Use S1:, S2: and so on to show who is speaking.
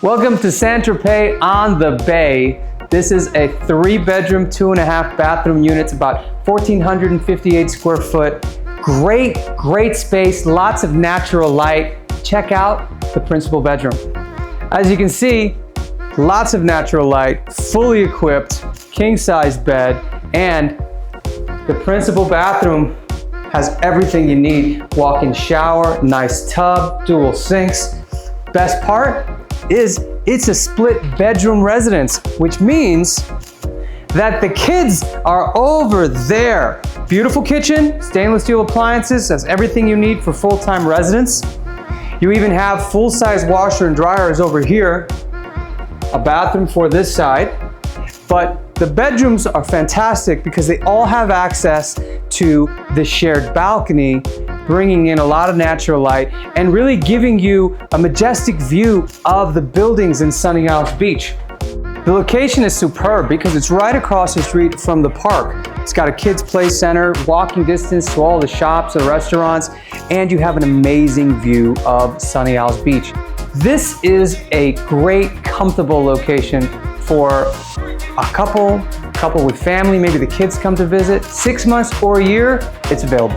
S1: Welcome to Saint-Tropez on the Bay. This is a 3-bedroom, 2.5 bathroom unit. It's about 1,458 square foot. Great space, lots of natural light. Check out the principal bedroom. As you can see, lots of natural light, fully equipped, king-size bed, and the principal bathroom has everything you need. Walk-in shower, nice tub, dual sinks. Best part is it's a split bedroom residence, which means that the kids are over there. Beautiful kitchen, stainless steel appliances, has everything you need for full-time residence. You even have full-size washer and dryers over here, a bathroom for this side. But the bedrooms are fantastic because they all have access to the shared balcony, bringing in a lot of natural light and really giving you a majestic view of the buildings in Sunny Isles Beach. The location is superb because it's right across the street from the park. It's got a kids play center, walking distance to all the shops and restaurants, and you have an amazing view of Sunny Isles Beach. This is a great, comfortable location for a couple with family, maybe the kids come to visit. 6 months or a year, it's available.